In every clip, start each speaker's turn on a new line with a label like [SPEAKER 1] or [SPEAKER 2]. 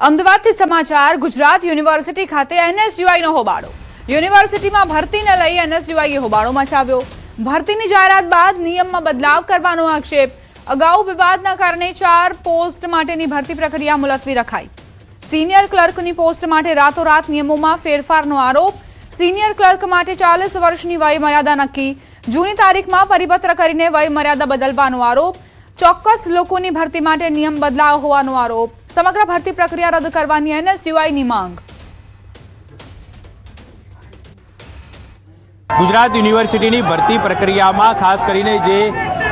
[SPEAKER 1] અમદાવાદથી સમાચાર ગુજરાત યુનિવર્સિટી ખાતે એનએસયુઆઈનો હોબાળો। યુનિવર્સિટીમાં ભરતીને લઈ એનએસયુઆઈએ હોબાળો મચાવ્યો। ભરતીની જાહેરાત બાદ નિયમમાં બદલાવ કરવાનો આક્ષેપ। અગાઉ વિવાદના કારણે 4 પોસ્ટ માટેની ભરતી પ્રક્રિયા મુલતવી રખાઈ। સિનિયર ક્લર્કની પોસ્ટ માટે રાતોરાત નિયમોમાં ફેરફારનો આરોપ। સિનિયર ક્લર્ક માટે 40 વર્ષની વય મર્યાદા નક્કી। જૂની તારીખમાં પરિપત્ર કરીને વય મર્યાદા બદલવાનો આરોપ। ચોક્કસ લોકોની ભરતી માટે નિયમ બદલાવ હોવાનો આરોપ। સમગ્ર ભરતી પ્રક્રિયા રદ કરવાની એનએસયુઆઈની માંગ।
[SPEAKER 2] ગુજરાત યુનિવર્સિટીની ભરતી પ્રક્રિયામાં ખાસ કરીને જે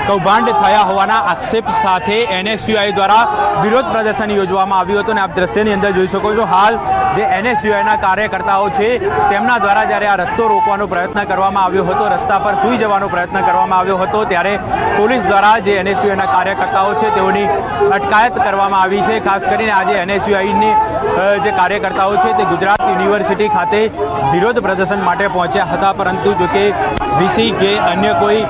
[SPEAKER 2] કૌભાંડ થયા હોવાના આક્ષેપ સાથે એનએસયુઆઈ દ્વારા વિરોધ પ્રદર્શન યોજવામાં આવ્યું હતું અને આપ દ્રશ્યની અંદર જોઈ શકો છો હાલ જે એનએસયુઆઈના કાર્યકર્તાઓ છે તેમના દ્વારા જ્યારે આ રસ્તો રોકવાનો પ્રયત્ન કરવામાં આવ્યો હતો, રસ્તા પર સૂઈ જવાનો પ્રયત્ન કરવામાં આવ્યો હતો, ત્યારે પોલીસ દ્વારા જે એનએસયુઆઈના કાર્યકર્તાઓ છે તેઓની અટકાયત કરવામાં આવી છે। ખાસ કરીને આજે એનએસયુઆઈની જે કાર્યકર્તાઓ છે તે ગુજરાત યુનિવર્સિટી ખાતે વિરોધ પ્રદર્શન માટે પહોંચ્યા હતા, પરંતુ જો કે વીસી કે અન્ય કોઈ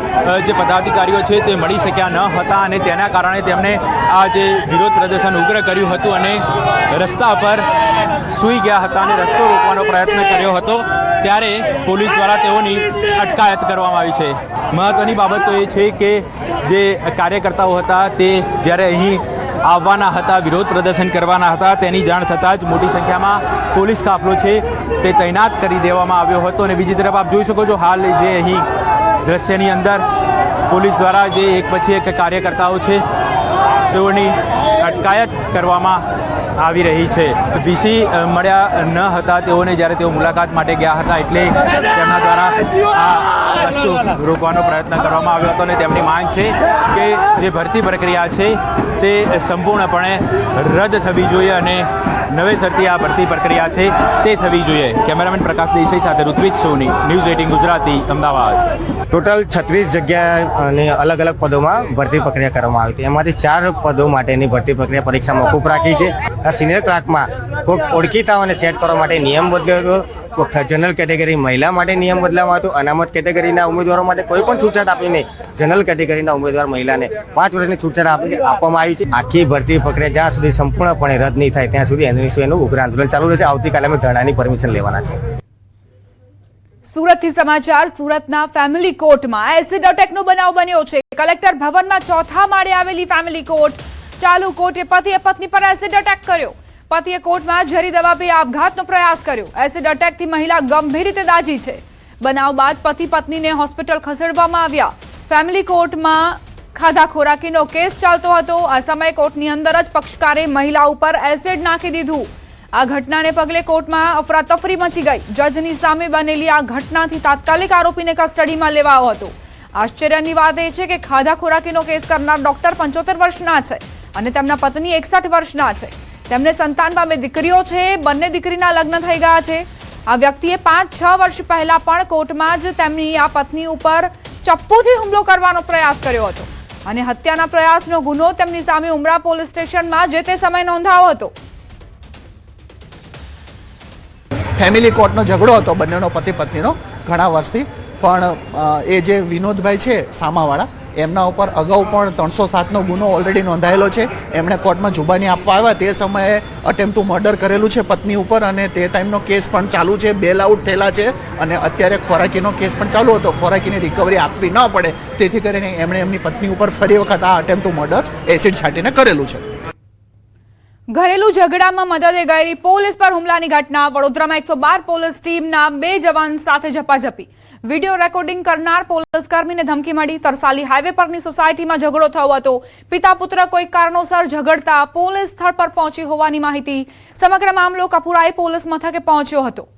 [SPEAKER 2] જે પદાધિકારીઓ છે તે મળી શક્યા ન હતા અને તેના કારણે તેમણે આ જે વિરોધ પ્રદર્શન ઉગ્ર કર્યું હતું અને રસ્તા પર સૂઈ ગયા હતા અને રસ્તો રોકવાનો પ્રયત્ન કર્યો હતો, ત્યારે પોલીસ દ્વારા તેઓની અટકાયત કરવામાં આવી છે। મહત્વની બાબત તો એ છે કે જે કાર્યકર્તાઓ હતા તે જ્યારે અહીં આવવાના હતા, વિરોધ પ્રદર્શન કરવાના હતા, તેની જાણ થતાં જ મોટી સંખ્યામાં પોલીસ કાફલો છે તે તૈનાત કરી દેવામાં આવ્યો હતો। અને બીજી તરફ આપ જોઈ શકો છો હાલ જે અહીં દ્રશ્યની અંદર પોલીસ દ્વારા જે એક પછી એક કાર્યકર્તાઓ છે તેઓની અટકાયત કરવામાં આવી રહી છે। વીસી મળ્યા ન હતા તેઓને જ્યારે તેઓ મુલાકાત માટે ગયા હતા, એટલે તેમના દ્વારા આ વસ્તુ રોકવાનો પ્રયત્ન કરવામાં આવ્યો હતો અને તેમની માંગ છે કે જે ભરતી પ્રક્રિયા છે તે સંપૂર્ણપણે રદ થવી જોઈએ અને નવેસરથી આ ભરતી પ્રક્રિયા છે તે થવી જોઈએ। કેમેરામેન પ્રકાશ દેસાઈ સાથે ઋત્વિક સોની, ન્યૂઝ 18 ગુજરાતી, અમદાવાદ।
[SPEAKER 3] ટોટલ 36 જગ્યા અને અલગ અલગ પદોમાં ભરતી પ્રક્રિયા કરવામાં આવી હતી। એમાંથી 4 પદો માટેની ભરતી પ્રક્રિયા પરીક્ષા મોકૂફ રાખી છે। આ સિનિયર ક્લાર્કમાં કોઈક ઓળખીતાઓને સેટ કરવા માટે નિયમ બદલ્યો હતો। જનરલ કેટેગરી મહિલા માટે નિયમ બદલામાં હતો। અનામત કેટેગરીના ઉમેદવારો માટે કોઈ પણ છૂટછાટ આપીને જનરલ કેટેગરીના ઉમેદવાર મહિલાને 5 વર્ષની છૂટછાટ આપવામાં આવી છે। આખી ભરતી પ્રક્રિયા જ્યાં સુધી સંપૂર્ણપણે રદ નહીં થાય ત્યાં સુધી એનએસયુઆઈનું ઉગ્ર આંદોલન ચાલુ રહેશે। આવતીકાલે અમે ધરણાની પરમિશન લેવાના છે।
[SPEAKER 1] સુરતથી સમાચાર। સુરતના ફેમિલી કોર્ટમાં એસિડ અટેકનો બનાવ બન્યો છે। કલેક્ટર ભવનના 4થા માળે આવેલી ફેમિલી કોર્ટ, ચાલુ કોર્ટે પતિએ પત્ની પર એસિડ અટેક કર્યો। પતિએ કોર્ટમાં ઝેરી દવા પી આપઘાતનો પ્રયાસ કર્યો। એસિડ અટેકથી મહિલા ગંભીર રીતે દાઝી છે। બનાવ બાદ પતિ પત્નીને હોસ્પિટલ ખસેડવામાં આવ્યા। ફેમિલી કોર્ટમાં ખાધા ખોરાકીનો કેસ ચાલતો હતો। આ સમયે કોર્ટની અંદર જ પક્ષકારે મહિલા ઉપર એસિડ નાખી દીધું। આ ઘટનાને પગલે કોર્ટમાં અફરાતફરી મચી ગઈ। જજની સામે બનેલી આ ઘટનાથી તાત્કાલિક આરોપીને કસ્ટડીમાં લેવાયો હતો। આશ્ચર્યની વાત એ છે કે ખાધા ખોરાકીનો કેસ કરનાર ડોક્ટર 75 વર્ષના છે અને તેમના પત્ની 61 વર્ષના છે। તેમને સંતાન પામે દીકરીઓ છે। બંને દીકરીના લગ્ન થઈ ગયા છે। આ વ્યક્તિએ 5-6 વર્ષ પહેલા પણ કોર્ટમાં જ તેમની આ પત્ની ઉપર ચપ્પુથી હુમલો કરવાનો પ્રયાસ કર્યો હતો અને હત્યાના પ્રયાસનો ગુનો તેમની સામે ઉમરા પોલીસ સ્ટેશનમાં જે તે સમયે નોંધાયો હતો।
[SPEAKER 4] ફેમિલી કોર્ટનો ઝઘડો હતો બંનેનો પતિ પત્નીનો ઘણા વર્ષથી, પણ એ જે વિનોદભાઈ છે સામાવાળા, એમના ઉપર અગાઉ પણ 307નો ગુનો ઓલરેડી નોંધાયેલો છે। એમણે કોર્ટમાં જુબાની આપવા આવ્યા તે સમયે અટેમ્પ્ટ ટુ મર્ડર કરેલું છે પત્ની ઉપર અને તે ટાઈમનો કેસ પણ ચાલુ છે। બેલ આઉટ થયેલા છે અને અત્યારે ખોરાકીનો કેસ પણ ચાલુ હતો। ખોરાકીની રિકવરી આપવી ન પડે તેથી કરીને એમણે એમની પત્ની ઉપર ફરી વખત આ અટેમ્પ્ટ ટુ મર્ડર એસિડ છાંટીને કરેલું છે।
[SPEAKER 1] ઘરેલુ ઝઘડામાં મદદે ગયેલી પોલીસ પર હુમલાની ઘટના। વડોદરામાં 112 પોલીસ ટીમના 2 જવાન સાથે ઝપાઝપી। વિડીયો રેકોર્ડિંગ કરનાર પોલીસ કર્મીને ધમકી મળી। તરસાલી હાઈવે પરની સોસાયટીમાં ઝઘડો થયો હતો। પિતા પુત્ર કોઈ કારણોસર ઝઘડતા પોલીસ સ્થળ પર પહોંચી હોવાની માહિતી। સમગ્ર મામલો કપુરાઈ પોલીસ મથકે પહોંચ્યો હતો।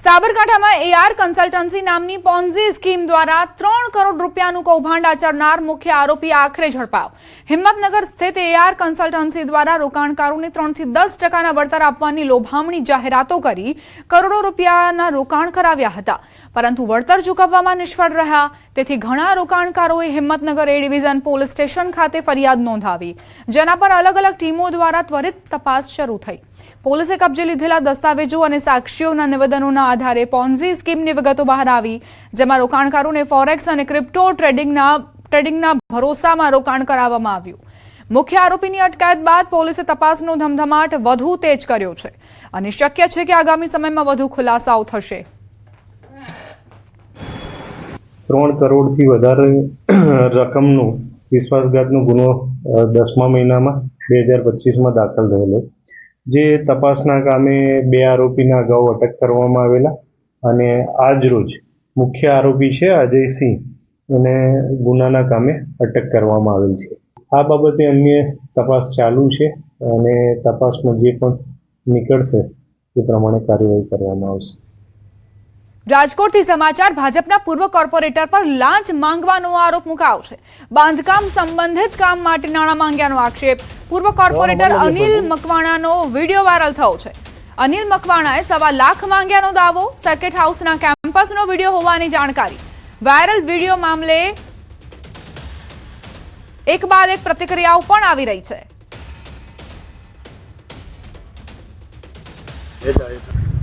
[SPEAKER 1] સાબરકાંઠામાં એઆર કન્સલ્ટન્સી નામની પોન્ઝી સ્કીમ દ્વારા 3 કરોડ રૂપિયાનું કૌભાંડ આચરનાર મુખ્ય આરોપી આખરે ઝડપાયો। હિંમતનગર સ્થિત એઆર કન્સલ્ટન્સી દ્વારા રોકાણકારોને 3 થી 10% વળતર આપવાની લોભામણી જાહેરાતો કરી કરોડો રૂપિયાના રોકાણ કરાવ્યા હતા, પરંતુ વળતર ચૂકવવામાં નિષ્ફળ રહ્યા। તેથી ઘણા રોકાણકારોએ Himmatnagar A division police station ખાતે ફરિયાદ નોંધાવી, જેના પર અલગ અલગ ટીમો દ્વારા ત્વરિત તપાસ શરૂ થઈ। પોલીસે કબજે લીધેલા દસ્તાવેજો અને સાક્ષીઓના નિવેદનોના આધારે પોન્ઝી સ્કીમની વિગતો બહાર આવી, જેમાં રોકાણકારોને ફોરેક્સ અને ક્રિપ્ટો ટ્રેડિંગના ટ્રેડિંગના ભરોસામાં રોકાણ કરાવવામાં આવ્યું. મુખ્ય આરોપીની અટકાયત બાદ પોલીસે તપાસનો ધમધમાટ વધુ તેજ કર્યો છે અને શક્ય છે કે આગામી સમયમાં વધુ ખુલાસાઓ થશે.
[SPEAKER 5] 3 કરોડથી વધારે રકમનું વિશ્વાસઘાતનો ગુનો 10મા મહિનામાં 2025માં દાખલ થયેલો, જે તપાસના કામે 2 આરોપીના અગાઉ અટક કરવામાં આવેલા અને આજ રોજ મુખ્ય આરોપી છે અજયસિંહ એને ગુનાના કામે અટક કરવામાં આવેલ છે. આ બાબતે અન્ય તપાસ ચાલુ છે અને તપાસમાં જે પણ નીકળશે તે પ્રમાણે કાર્યવાહી કરવામાં આવશે.
[SPEAKER 1] રાજકોટથી સમાચાર. ભાજપના પૂર્વ કોર્પોરેટર પર લાંચ માંગવાનો આરોપ મુકાયો છે. બાંધકામ સંબંધિત કામ માટે નાણાં માંગ્યાનો આક્ષેપ. પૂર્વ કોર્પોરેટર અનિલ મકવાણાનો વિડીયો વાયરલ થયો છે. અનિલ મકવાણાએ 1.25 લાખ માંગ્યાનો દાવો. સર્કિટ હાઉસના કેમ્પસનો વિડીયો હોવાની જાણકારી. વાયરલ વિડીયો મામલે એક બાદ એક પ્રતિક્રિયાઓ પણ આવી રહી છે.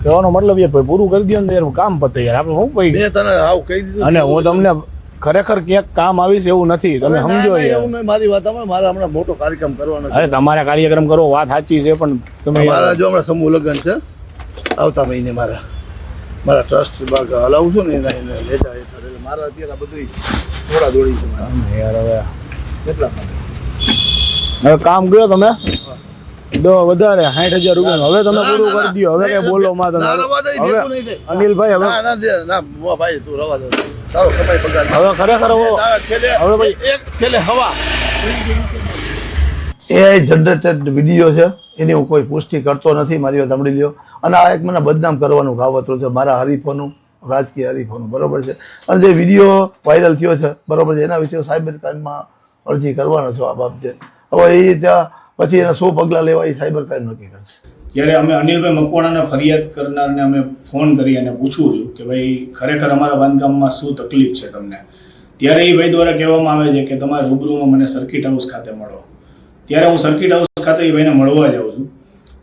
[SPEAKER 6] કહેવાનો મતલબ એ પૂરું કરી દો ને યાર, કામ પતે યાર. આપણે શું કહી
[SPEAKER 7] મેં તને આવું કહી દીધું
[SPEAKER 6] અને હું તમને ખરેખર ક્યાંક કામ આવીશ એવું નથી, તમે સમજો યાર.
[SPEAKER 7] એવું નહીં, મારી વાત સાંભળ. મારે હમણાં મોટો કાર્યક્રમ કરવાનો છે.
[SPEAKER 6] અરે તમારા કાર્યક્રમ કરો, વાત સાચી છે, પણ તમે
[SPEAKER 7] મારા જો હમણાં સમૂહ લગ્ન છે આવતા મહિને, મારા ટ્રસ્ટ વિભાગ હલાવું છું ને એના એને લેતા હેઠળ, એટલે મારા અત્યારે આ બધું થોડા દોડી છે મારા
[SPEAKER 6] યાર હવે
[SPEAKER 7] કેટલા
[SPEAKER 6] હવે કામ કર્યો તમે દો વધારે 60,000 રૂપિયા. હવે તમે પૂરું કરી દો, હવે કઈ બોલો માં તમે. હવે અનિલભાઈ હવે
[SPEAKER 7] ના ભાઈ તું રવા દો, તારો સમય પગાર
[SPEAKER 6] હવે ખરેખર
[SPEAKER 7] હવે ભાઈ એક છેલ્લે હવા
[SPEAKER 8] AI જનરેટેડ વિડીયો છે, એની હું કોઈ પુષ્ટિ કરતો નથી, મારી વાત સાંભળી લ્યો. અને આ એક મને બદનામ કરવાનું કાવતરું છે મારા હરીફોનું, રાજકીય હરીફોનું, બરોબર છે. અને જે વિડીયો વાયરલ થયો છે, બરોબર છે, એના વિશે સાયબર ક્રાઇમમાં અરજી કરવાનો છો આ બાબતે. હવે એ ત્યાં પછી એના 100 પગલાં લેવા એ સાયબર ક્રાઇમ નક્કી કરશે.
[SPEAKER 9] ત્યારે અમે અનિલભાઈ મકવાણાને ફરિયાદ કરનારને અમે ફોન કરી અને પૂછવું છું કે ભાઈ ખરેખર અમારા બાંધકામમાં શું તકલીફ છે તમને. ત્યારે એ ભાઈ દ્વારા કહેવામાં આવે છે કે તમારે રૂબરૂમાં મને સર્કિટ હાઉસ ખાતે મળો. ત્યારે હું સર્કિટ હાઉસ ખાતે એ ભાઈને મળવા જાઉં છું,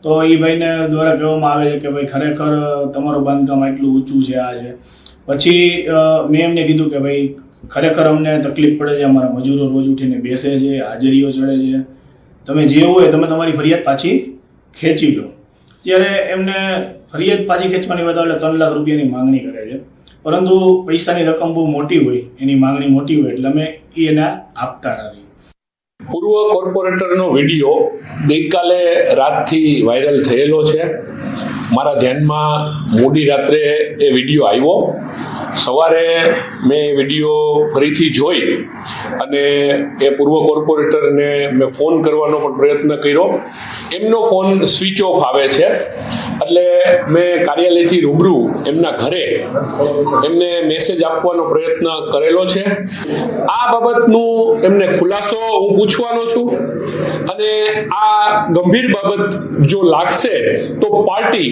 [SPEAKER 9] તો એ ભાઈને દ્વારા કહેવામાં આવે છે કે ભાઈ ખરેખર તમારું બાંધકામ આટલું ઊંચું છે, આ છે. પછી મેં એમને કીધું કે ભાઈ ખરેખર અમને તકલીફ પડે છે, અમારા મજૂરો રોજ ઉઠીને બેસે છે, હાજરીઓ ચડે છે, તમે જે હોય તમે તમારી ફરિયાદ પાછી ખેંચી લો. ત્યારે એમને ફરિયાદ પાછી ખેંચવાની વાત એટલે 3 લાખ રૂપિયાની માંગણી કરે છે, પરંતુ પૈસાની રકમ બહુ મોટી હોય, એની માંગણી મોટી હોય એટલે અમે એને આપતા નથી.
[SPEAKER 10] પૂર્વ કોર્પોરેટરનો વિડીયો ગઈકાલે રાતથી વાયરલ થયેલો છે. મારા ધ્યાનમાં મોડી રાત્રે એ વિડીયો આવ્યો. સવારે મેં વિડીયો ફરીથી જોઈ અને એ પૂર્વ કોર્પોરેટરને મેં ફોન કરવાનો પણ પ્રયત્ન કર્યો. એમનો ફોન સ્વિચ ઓફ આવે છે, એટલે મેં કાર્યાલયથી રૂબરૂ એમના ઘરે એમને મેસેજ આપવાનો પ્રયત્ન કરેલો છે. આ બાબતનું એમને ખુલાસો હું પૂછવાનો છું અને આ ગંભીર બાબત જો લાગશે તો પાર્ટી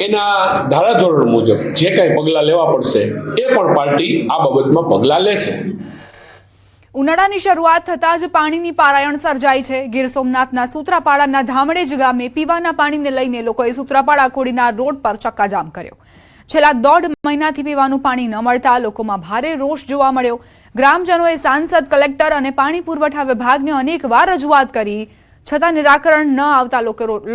[SPEAKER 10] એના ધારાધોરણ મુજબ જે કાંઈ પગલાં લેવા પડશે એ પણ પાર્ટી આ બાબતમાં પગલાં લેશે.
[SPEAKER 1] ઉનાળાની શરૂઆત થતાં જ પાણીની પારાયણ સર્જાઈ છે. ગીર સોમનાથના સૂત્રાપાડાના ધામણેજ ગામે પીવાના પાણીને લઈને લોકોએ સૂત્રાપાડા કોડીના રોડ પર ચક્કાજામ કર્યો. છેલ્લા 1.5 મહિનાથી પીવાનું પાણી ન મળતા લોકોમાં ભારે રોષ જોવા મળ્યો. ગ્રામજનોએ સાંસદ, કલેક્ટર અને પાણી પુરવઠા વિભાગને અનેકવાર રજૂઆત કરી, છતાં નિરાકરણ ન આવતા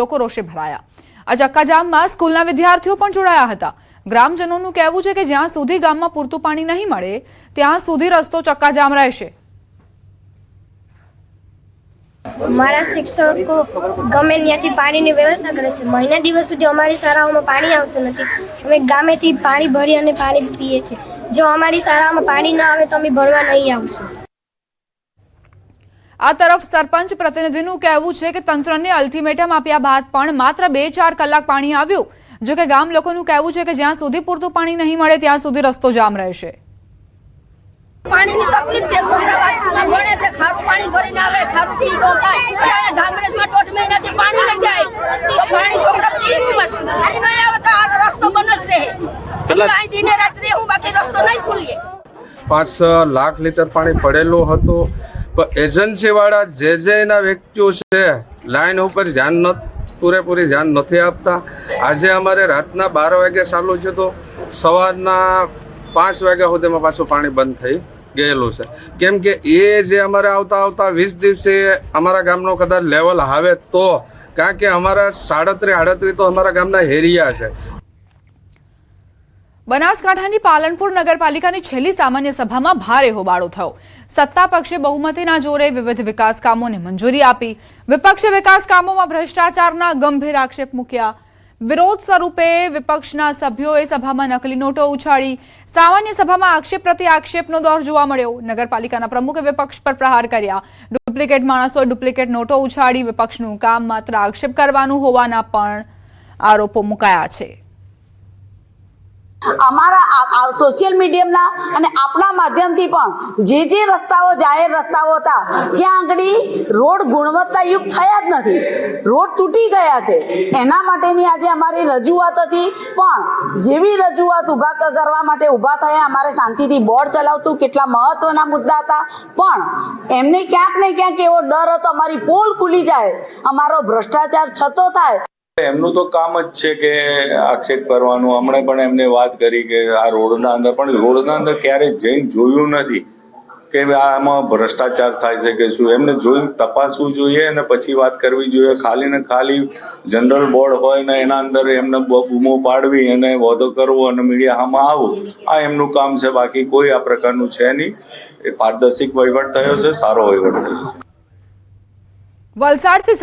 [SPEAKER 1] લોકો રોષે ભરાયા. આ ચક્કાજામમાં સ્કૂલના વિદ્યાર્થીઓ પણ જોડાયા હતા. ગ્રામજનોનું કહેવું છે કે જ્યાં સુધી ગામમાં પૂરતું પાણી નહીં મળે ત્યાં સુધી રસ્તો ચક્કાજામ રહેશે.
[SPEAKER 11] મારા શિક્ષકો ગમે ત્યાંથી પાણીની વ્યવસ્થા કરે છે. મહિના દિવસ સુધી અમારી શાળાઓમાં પાણી આવતું નથી. અમે ગામેથી પાણી ભરી અને પાણી પીએ છીએ. જો અમારી શાળામાં પાણી ન આવે તો અમે ભરવા નહીં આવશું.
[SPEAKER 1] આ તરફ સરપંચ પ્રતિનિધિનું કહેવું છે કે તંત્રને અલ્ટિમેટમ આપ્યા બાદ પણ માત્ર 2-4 કલાક પાણી આવ્યું. જો કે ગામ લોકોનું કહેવું છે કે જ્યાં સુધી પૂરતું પાણી નહીં મળે ત્યાં સુધી રસ્તો જામ રહેશે.
[SPEAKER 12] પાણીની તકલીફ છે. છોકરા ભણે છે, ખારું પાણી ભરીને આવે, ખારું પી તો થાય. ગામડેમાં 1.5 મહિનાથી પાણી ન જાય તો પાણી છોકરા પી પાણી નહીં આવે તો આ રસ્તો બંધ જ રહે. અહીં દિને રાત્રે હું બાકી રસ્તો નહીં ખુલીએ.
[SPEAKER 13] 5 લાખ લીટર પાણી પડેલું હતું, પણ એજન્સીવાળા જે એના વ્યક્તિઓ છે લાઈન ઉપર પૂરેપૂરી ધ્યાન નથી આપતા. આજે અમારે રાતના 12 વાગે ચાલુ છે તો સવારના 5 વાગ્યા સુધીમાં પાછું પાણી બંધ થઈ ગયેલું છે. કેમ કે એ જે અમારે આવતા 20 દિવસે અમારા ગામનો કદાચ લેવલ આવે તો, કારણ કે અમારા 37 તો અમારા ગામના હેરિયા છે.
[SPEAKER 1] બનાસકાંઠાની પાલનપુર નગરપાલિકાની છેલ્લી સામાન્ય સભામાં ભારે હોબાળો થયો. સત્તા પક્ષે બહુમતીના જોરે વિવિધ વિકાસ કામોને મંજૂરી આપી. વિપક્ષે વિકાસ કામોમાં ભ્રષ્ટાચારના ગંભીર આક્ષેપ મૂક્યા. વિરોધ સ્વરૂપે વિપક્ષના સભ્યોએ સભામાં નકલી નોટો ઉછાળી. સામાન્ય સભામાં આક્ષેપ પ્રતિ આક્ષેપનો દોર જોવા મળ્યો. નગરપાલિકાના પ્રમુખે વિપક્ષ પર પ્રહાર કર્યા. ડુપ્લિકેટ માણસોએ ડુપ્લિકેટ નોટો ઉછાળી. વિપક્ષનું કામ માત્ર આક્ષેપ કરવાનું હોવાના પણ આરોપો મુકાયા છે.
[SPEAKER 14] અમારા સોશિયલ મીડિયાના અને આપણા માધ્યમથી પણ જે રસ્તાઓ જાહેર રસ્તાઓ હતા ત્યાં આગળ રોડ ગુણવત્તાયુક્ત થયા જ નથી, રોડ તૂટી ગયા છે. એના માટેની આજે અમારી રજૂઆત હતી, પણ જેવી રજૂઆત કરવા માટે ઊભા થયા, અમારે શાંતિથી બોર્ડ ચલાવતું કેટલા મહત્વના મુદ્દા હતા, પણ એમને ક્યાંક ને ક્યાંક એવો ડર હતો અમારી પોલ ખુલી જાય, અમારો ભ્રષ્ટાચાર છતો થાય.
[SPEAKER 15] એમનું તો કામ જ છે કે આક્ષેપ કરવાનું. હમણે પણ એમને વાત કરી કે આ રોડના અંદર, પણ રોડના અંદર ક્યારેય જઈને જોયું નથી કે આમાં ભ્રષ્ટાચાર થાય છે કે શું. એમને જોઈને તપાસવું જોઈએ અને પછી વાત કરવી જોઈએ. ખાલી ને ખાલી જનરલ બોર્ડ હોય ને એના અંદર એમને બૂમો પાડવી અને વાદો કરવો અને મીડિયામાં આવવું, આ એમનું કામ છે. બાકી કોઈ આ પ્રકારનું છે નહીં. એ પારદર્શિક વહીવટ થયો છે, સારો વહીવટ થયો છે.
[SPEAKER 1] વલસાડથી